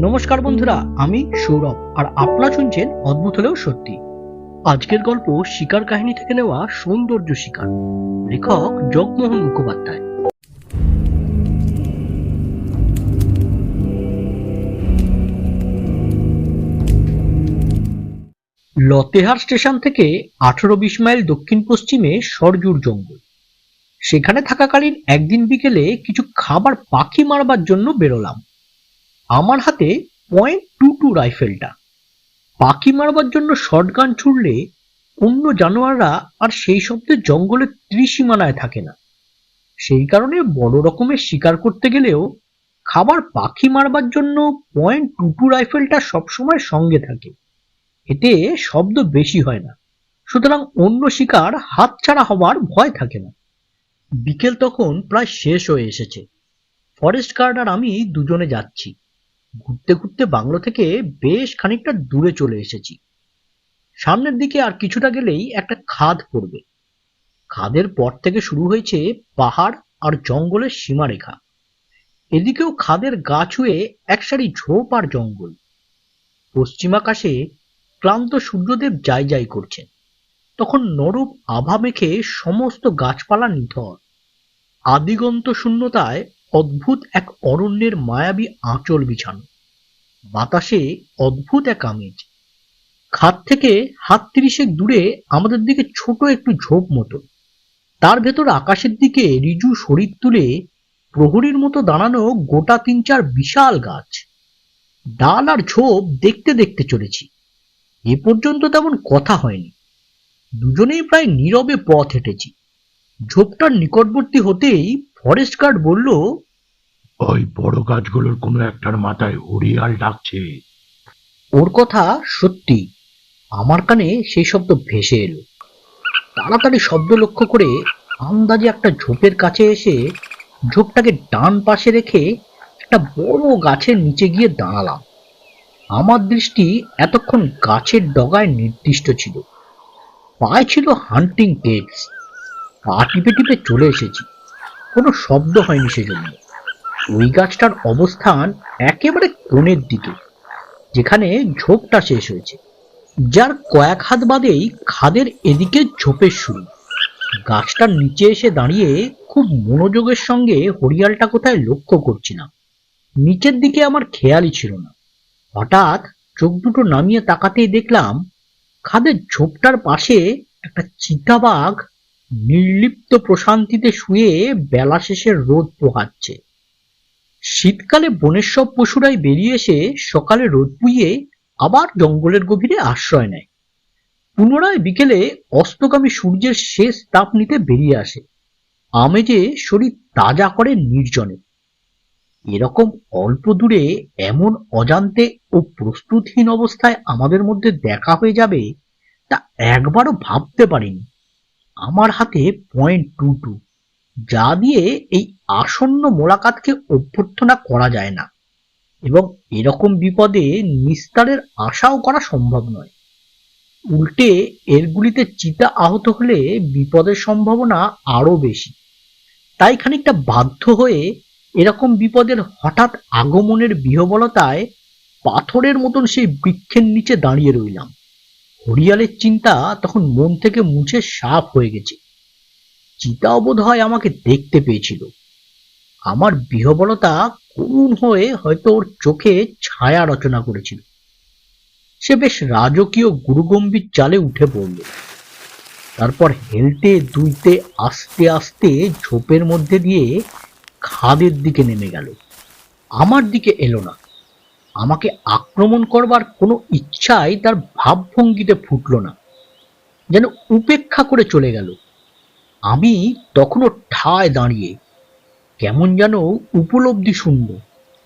নমস্কার বন্ধুরা, আমি সৌরভ আর আপনারা শুনছেন অদ্ভুত হলেও সত্যি। আজকের গল্প শিকার কাহিনী থেকে নেওয়া সৌন্দর্য শিকার, লেখক জগমোহন মুখোপাধ্যায়। লতেহার স্টেশন থেকে 18-20 মাইল দক্ষিণ পশ্চিমে সরজুর জঙ্গল। সেখানে থাকাকালীন একদিন বিকেলে কিছু খাবার পাখি মারবার জন্য বেরোলাম। আমার হাতে .22 রাইফেলটা। পাখি মারবার জন্য শটগান ছুড়লে অন্য জানোয়াররা আর সেই শব্দে জঙ্গলের ত্রিসীমানায় থাকে না। সেই কারণে বড় রকমের শিকার করতে গেলেও খাবার পাখি মারবার জন্য .22 রাইফেলটা সবসময় সঙ্গে থাকে। এতে শব্দ বেশি হয় না, সুতরাং অন্য শিকার হাতছাড়া হবার ভয় থাকে না। বিকেল তখন প্রায় শেষ হয়ে এসেছে। ফরেস্ট গার্ড আর আমি দুজনে যাচ্ছি। ঘুরতে ঘুরতে বাংলো থেকে বেশ খানিকটা দূরে চলে এসেছি। সামনের দিকে আর কিছুটা গেলেই একটা খাদ পড়বে। খাদের পর থেকে শুরু হয়েছে পাহাড় আর জঙ্গলের সীমারেখা। এদিকেও খাদের গা ছুঁয়ে এক সারি ঝোপ আর জঙ্গল। পশ্চিম আকাশে ক্লান্ত সূর্যদেব যাই যাই করছেন। তখন নরম আভা মেখে সমস্ত গাছপালা নিথর। আদিগন্ত শূন্যতায় অদ্ভুত এক অরণ্যের মায়াবী আঁচল বিছানো। বাতাসে অদ্ভুত এক আমেজ। খাদ থেকে হাত 30 দূরে আমাদের দিকে ছোট একটু ঝোপ মতো। তার ভেতর আকাশের দিকে ঋজু শরীর তুলে প্রহরীর মতো দাঁড়ানো গোটা 3-4 বিশাল গাছ। ডাল আর ঝোপ দেখতে দেখতে চলেছি। এ পর্যন্ত তেমন কথা হয়নি। দুজনেই প্রায় নীরবে পথ হেঁটেছি। ঝোপটার নিকটবর্তী হতেই ফরেস্ট গার্ড বলল, ওই বড় গাছগুলোর কোনো একটার মাথায় হরিয়াল ডাকছে। ওর কথা সত্যি। আমার কানে সেই শব্দ ভেসে এলো। তাড়াতাড়ি শব্দ লক্ষ্য করে আন্দাজে একটা ঝোপের কাছে এসে ঝোপটাকে ডান পাশে রেখে একটা বড় গাছের নিচে গিয়ে দাঁড়ালাম। আমার দৃষ্টি এতক্ষণ গাছের ডগায় নির্দিষ্ট ছিল। পায়ে ছিল হান্টিং টেপস। পা টিপে টিপে চলে এসেছি। কোনো শব্দ হয়নি সেজন্য। ওই গাছটার অবস্থান একেবারে কোণের দিকে, যেখানে ঝোপটা শেষ হয়েছে। যার কয়েক হাত বাদেই খাদের এদিকে ঝোপের শুরু। গাছটার নিচে এসে দাঁড়িয়ে খুব মনোযোগের সঙ্গে হরিয়ালটা কোথায় লক্ষ্য করছিলাম। নিচের দিকে আমার খেয়ালই ছিল না। হঠাৎ চোখ দুটো নামিয়ে তাকাতেই দেখলাম খাদের ঝোপটার পাশে একটা চিতাবাঘ নির্লিপ্ত প্রশান্তিতে শুয়ে বেলা শেষের রোদ পোহাচ্ছে। শীতকালে বনের সব পশুরাই বেরিয়ে এসে সকালে রোদ পুইয়ে আবার জঙ্গলের গভীরে আশ্রয় নেয়। পুনরায় বিকেলে অস্তগামী সূর্যের শেষ তাপ নিতে বেরিয়ে আসে। আমেজে শরীর তাজা করে নির্জনে। এরকম অল্প দূরে এমন অজান্তে ও প্রস্তুতহীন অবস্থায় আমাদের মধ্যে দেখা হয়ে যাবে তা একবারও ভাবতে পারিনি। আমার হাতে .22, যা দিয়ে এই আসন্ন মোলাকাতকে অভ্যর্থনা করা যায় না, এবং এরকম বিপদে নিস্তারের আশাও করা সম্ভব নয়। উল্টে এর গুলিতে চিতা আহত হলে বিপদের সম্ভাবনা আরো বেশি। তাই খানিকটা বাধ্য হয়ে এরকম বিপদের হঠাৎ আগমনের বিহ্বলতায় পাথরের মতন সেই বৃক্ষের নিচে দাঁড়িয়ে রইলাম। হরিয়ালের চিন্তা তখন মন থেকে মুছে সাফ হয়ে গেছে। চিতাও বোধ হয় আমাকে দেখতে পেয়েছিল। আমার বিহ্বলতা করুণ হয়ে হয়তো ওর চোখে ছায়া রচনা করেছিল। সে বেশ রাজকীয় গুরুগম্ভীর চালে উঠে পড়ল। তারপর হেলতে দুলতে আস্তে আস্তে ঝোপের মধ্যে দিয়ে খাদের দিকে নেমে গেল। আমার দিকে এলো না। আমাকে আক্রমণ করবার কোনো ইচ্ছাই তার ভাবভঙ্গিতে ফুটল না, যেন উপেক্ষা করে চলে গেল। আমি তখনও ঠায় দাঁড়িয়ে, কেমন যেন উপলব্ধি শূন্য,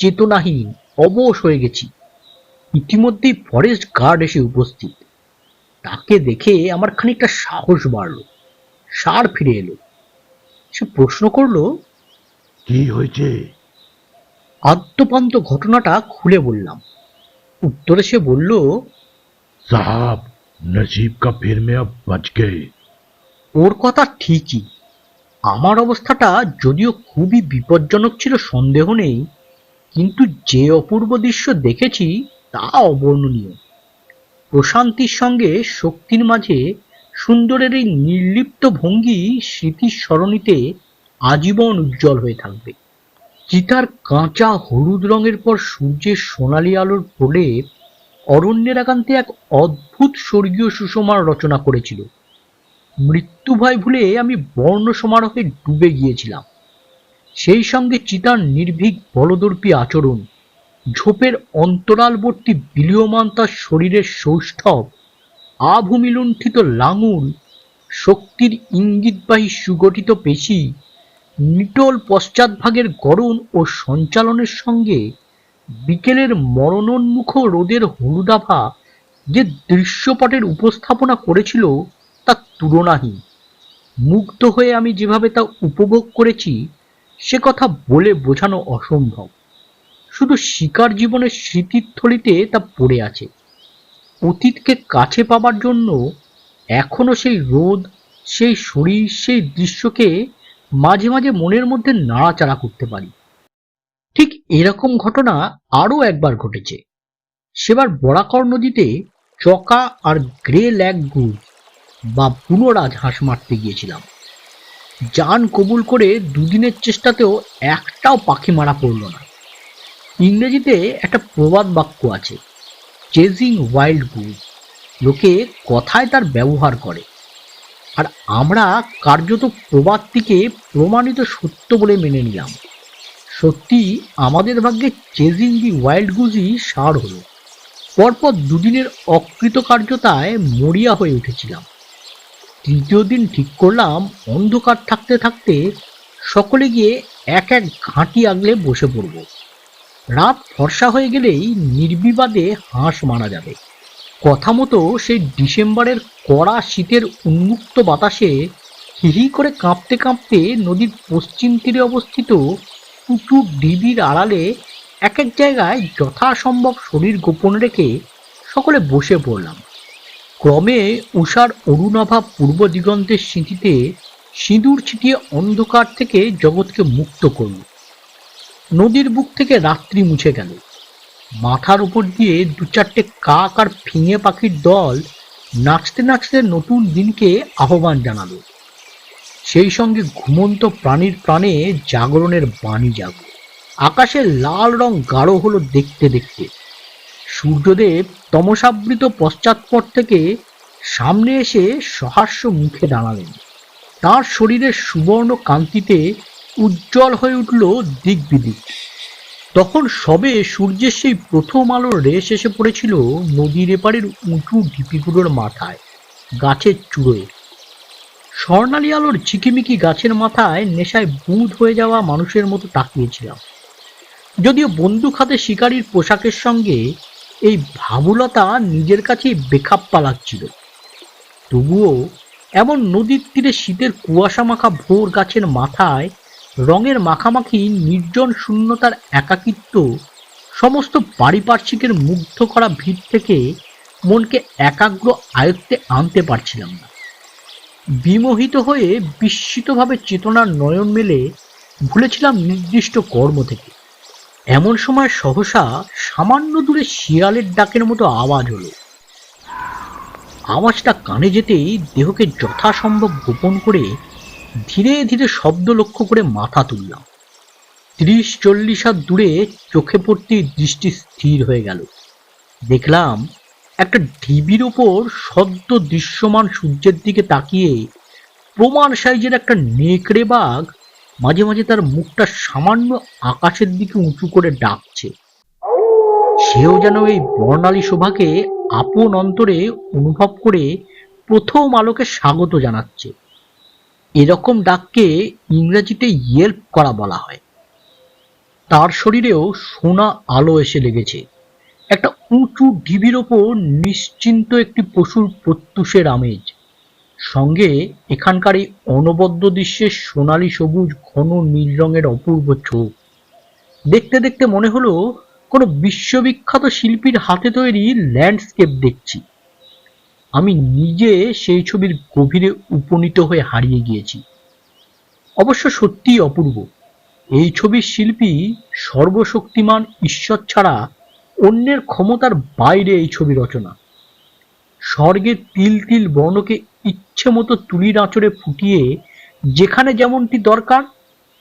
চেতনাহীন, অবশ হয়ে গেছি। ইতিমধ্যেই ফরেস্ট গার্ড এসে উপস্থিত। তাকে দেখে আমার খানিকটা সাহস বাড়ল, সার ফিরে এলো। সে প্রশ্ন করল, কি হয়েছে? আদ্যপান্ত ঘটনাটা খুলে বললাম। উত্তরে সে বলল, সাহাব, নসিব কা ফির মে আব বচ গয়ে। ওর কথা ঠিকই। আমার অবস্থাটা যদিও খুবই বিপজ্জনক ছিল সন্দেহ নেই, কিন্তু যে অপূর্ব দৃশ্য দেখেছি তা অবর্ণনীয়। প্রশান্তির সঙ্গে শক্তির মাঝে সুন্দরের এই নির্লিপ্ত ভঙ্গি স্মৃতির সরণিতে আজীবন উজ্জ্বল হয়ে থাকবে। চিতার কাঁচা হলুদ রঙের পর সূর্যের সোনালি আলোর প্রলেপ অরণ্যের একান্তে এক অদ্ভুত স্বর্গীয় সুষমার রচনা করেছিল। মৃত্যু ভয় ভুলে আমি বর্ণ সমারোহে ডুবে গিয়েছিলাম। সেই সঙ্গে চিতার নির্ভীক বলদর্পী আচরণ, ঝোপের অন্তরালবর্তী বিলীয়মান তার শরীরের সৌষ্ঠব, আভূমিলুণ্ঠিত লাঙুল, শক্তির ইঙ্গিতবাহী সুগঠিত পেশি, নিটোল পশ্চাৎভাগের গড়ন ও সঞ্চালনের সঙ্গে বিকেলের মরণোন্মুখ রোদের হলুদাভা যে দৃশ্যপটের উপস্থাপনা করেছিল তা তুলনাহীন। মুগ্ধ হয়ে আমি যেভাবে তা উপভোগ করেছি সে কথা বলে বোঝানো অসম্ভব। শুধু শিকার জীবনের স্মৃতির থলিতে তা পড়ে আছে। অতীতকে কাছে পাবার জন্য এখনো সেই রোদ, সেই শরীর, সেই দৃশ্যকে মাঝে মাঝে মনের মধ্যে নাড়াচাড়া করতে পারি। ঠিক এরকম ঘটনা আরো একবার ঘটেছে। সেবার বরাকর নদীতে চকা আর গ্রে ল্যাগ গুজ বা পুনরাজ হাঁস মারতে গিয়েছিলাম। জান কবুল করে দুদিনের চেষ্টাতেও একটাও পাখি মারা পড়ল না। ইংরেজিতে একটা প্রবাদ বাক্য আছে, চেজিং ওয়াইল্ড গুজ। লোকে কথায় তার ব্যবহার করে, আর আমরা কার্যত প্রবাদটিকে প্রমাণিত সত্য বলে মেনে নিলাম। সত্যি আমাদের ভাগ্যে চেজিং দি ওয়াইল্ড গুজই সার হলো। পরপর দুদিনের অকৃতকার্যতায় মরিয়া হয়ে উঠেছিলাম। তৃতীয় দিন ঠিক করলাম অন্ধকার থাকতে থাকতে সকলে গিয়ে এক এক ঘাঁটি আগলে বসে পড়ব। রাত ফর্সা হয়ে গেলেই নির্বিবাদে হাঁস মারা যাবে। কথা মতো সেই ডিসেম্বরের কড়া শীতের উন্মুক্ত বাতাসে হিহি করে কাঁপতে কাঁপতে নদীর পশ্চিম তীরে অবস্থিত উঁচু ডিবির আড়ালে এক এক জায়গায় যথাসম্ভব শরীর গোপন রেখে সকলে বসে পড়লাম। ক্রমে উষার অরুণাভা পূর্ব দিগন্তের স্মৃতিতে সিঁদুর ছিটিয়ে অন্ধকার থেকে জগৎকে মুক্ত করল। নদীর বুক থেকে রাত্রি মুছে গেল। মাথার উপর দিয়ে দু চারটে কাক আর ফিঙে পাখির দল নাচতে নাচতে নতুন দিনকে আহ্বান জানালো। সেই সঙ্গে ঘুমন্ত প্রাণীর প্রাণে জাগরণের বাণী জাগল। আকাশের লাল রং গাঢ় হলো দেখতে দেখতে। সূর্যদেব তমসাবৃত পশ্চাৎপট থেকে সামনে এসে সহাস্য মুখে দাঁড়ালেন। তাঁর শরীরের সুবর্ণ কান্তিতে উজ্জ্বল হয়ে উঠল দিক বিদিক। তখন সবে সূর্যের সেই প্রথম আলোর রেশ এসে পড়েছিল নদীর এপারের উঁচু ঢিপিগুলোর মাথায়, গাছের চূড়োয়। স্বর্ণালী আলোর ঝিকিমিকি গাছের মাথায় নেশায় বুঁদ হয়ে যাওয়া মানুষের মতো তাকিয়েছিলাম। যদিও বন্দুক হাতে শিকারীর পোশাকের সঙ্গে এই ভাবুলতা নিজের কাছেই বেখাপ্পা লাগছিল, তবুও এমন নদীর তীরে শীতের কুয়াশা মাখা ভোর গাছের মাথায় রঙের মাখামাখি নির্জন শূন্যতার একাকিত্ব সমস্ত পারিপার্শ্বিকের মুগ্ধ করা ভিড় থেকে মনকে একাগ্র আয়ত্তে আনতে পারছিলাম না। বিমোহিত হয়ে বিস্মিতভাবে চেতনার নয়ন মেলে ভুলেছিলাম নির্দিষ্ট কর্ম থেকে। এমন সময় সহসা সামান্য দূরে শিয়ালের ডাকের মতো আওয়াজ হলো। আওয়াজটা কানে যেতেই দেহকে যথাসম্ভব গোপন করে ধীরে ধীরে শব্দ লক্ষ্য করে মাথা তুললাম। 30-40 হাত দূরে চোখে পড়তেই দৃষ্টি স্থির হয়ে গেল। দেখলাম একটা ঢিবির ওপর সদ্য দৃশ্যমান সূর্যের দিকে তাকিয়ে প্রমাণ সাইজের একটা নেকড়ে বাঘ মাঝে মাঝে তার মুখটা সামান্য আকাশের দিকে উঁচু করে ডাকছে। সেও যেন এই বর্ণালী শোভাকে আপন অন্তরে অনুভব করে প্রথম আলোকে স্বাগত জানাচ্ছে। এরকম ডাককে ইংরেজিতে ইয়েল্প করা বলা হয়। তার শরীরেও সোনা আলো এসে লেগেছে। একটা উঁচু ঢিবির ওপর নিশ্চিন্ত একটি পশুর প্রত্যুষের আমেজ, সঙ্গে এখানকার এই অনবদ্য দৃশ্যের সোনালি সবুজ ঘন নীল রঙের অপূর্ব চোখ। দেখতে দেখতে মনে হলো কোনো বিশ্ববিখ্যাত শিল্পীর হাতে তৈরি ল্যান্ডস্কেপ দেখছি। আমি নিজে সেই ছবির গভীরে উপনীত হয়ে হারিয়ে গিয়েছি। অবশ্য সত্যিই অপূর্ব। এই ছবির শিল্পী সর্বশক্তিমান ঈশ্বর ছাড়া অন্যের ক্ষমতার বাইরে এই ছবি রচনা। স্বর্গের তিল তিল বর্ণকে ইচ্ছে মতো তুলির আঁচড়ে ফুটিয়ে যেখানে যেমনটি দরকার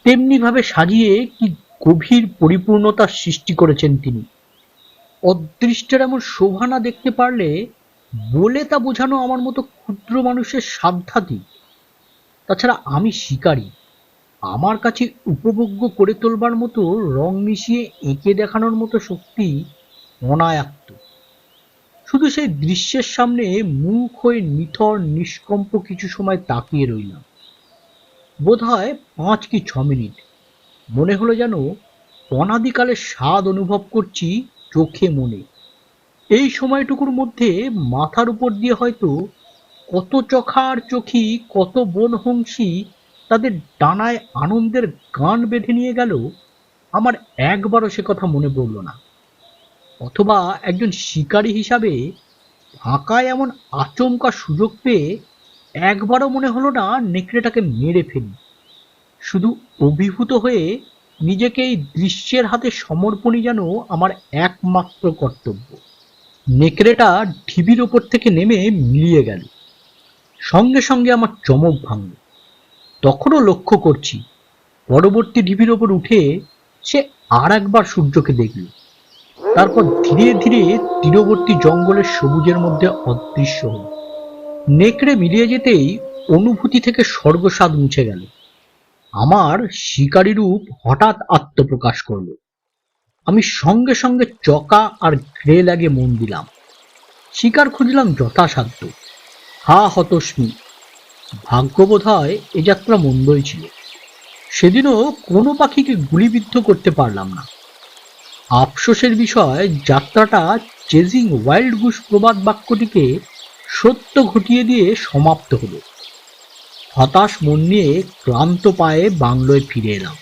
তেমনি ভাবে সাজিয়ে কি গভীর পরিপূর্ণতার সৃষ্টি করেছেন তিনি। অদৃষ্টের এমন শোভা না দেখতে পারলে বলে তা বোঝানো আমার মতো ক্ষুদ্র মানুষের সাধ্যাতি। তাছাড়া আমি শিকারী, আমার কাছে উপভোগ্য করে তোলবার মতো রং মিশিয়ে এঁকে দেখানোর মতো শক্তি অনায়াত্ত। শুধু সেই দৃশ্যের সামনে মুখ হয়ে নিথর নিষ্কম্প কিছু সময় তাকিয়ে রইলাম। বোধহয় 5 কি 6 মিনিট। মনে হলো যেন অনাদিকালের স্বাদ অনুভব করছি চোখে মনে। এই সময়টুকুর মধ্যে মাথার উপর দিয়ে হয়তো কত চখার চোখি, কত বনহংসী তাদের ডানায় আনন্দের গান বেঁধে নিয়ে গেল, আমার একবারও সে কথা মনে পড়ল না। অথবা একজন শিকারী হিসাবে ফাঁকায় এমন আচমকা সুযোগ পেয়ে একবারও মনে হলো না নেকড়েটাকে মেরে ফেলি। শুধু অভিভূত হয়ে নিজেকে এই দৃশ্যের হাতে সমর্পণই যেন আমার একমাত্র কর্তব্য। নেকড়েটা ঢিবির ওপর থেকে নেমে মিলিয়ে গেল। সঙ্গে সঙ্গে আমার চমক ভাঙল। তখনও লক্ষ্য করছি পরবর্তী ঢিবির ওপর উঠে সে আর একবার সূর্যকে দেখল। তারপর ধীরে ধীরে তীরবর্তী জঙ্গলের সবুজের মধ্যে অদৃশ্য হল। নেকড়ে মিলিয়ে যেতেই অনুভূতি থেকে স্বর্গস্বাদ মুছে গেল। আমার শিকারী রূপ হঠাৎ আত্মপ্রকাশ করল। আমি সঙ্গে সঙ্গে চকা আর গ্রে লাগে মন দিলাম। শিকার খুঁজলাম যথাসাধ্য। হা হতস্মি, ভাগ্য বোধ হয় এ যাত্রা মন্দই ছিল। সেদিনও কোনো পাখিকে গুলিবিদ্ধ করতে পারলাম না। আফসোসের বিষয়, যাত্রাটা চেজিং ওয়াইল্ড গুস প্রবাদ বাক্যটিকে সত্য ঘটিয়ে দিয়ে সমাপ্ত হলো। হতাশ মন নিয়ে ক্লান্ত পায়ে বাংলোয় ফিরে এলাম।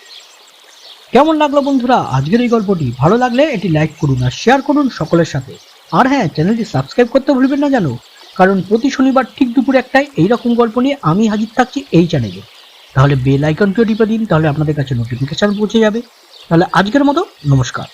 কেমন লাগলো বন্ধুরা আজকের এই গল্পটি? ভালো লাগলে এটি লাইক করুন আর শেয়ার করুন সকলের সাথে। আর হ্যাঁ, চ্যানেলটি সাবস্ক্রাইব করতে ভুলবেন না যেন, কারণ প্রতি শনিবার ঠিক দুপুর 1টায় এইরকম গল্প নিয়ে আমি হাজির থাকছি এই চ্যানেলে। তাহলে বেল আইকনটিও টিপে দিন, তাহলে আপনাদের কাছে নোটিফিকেশন পৌঁছে যাবে। তাহলে আজকের মতো নমস্কার।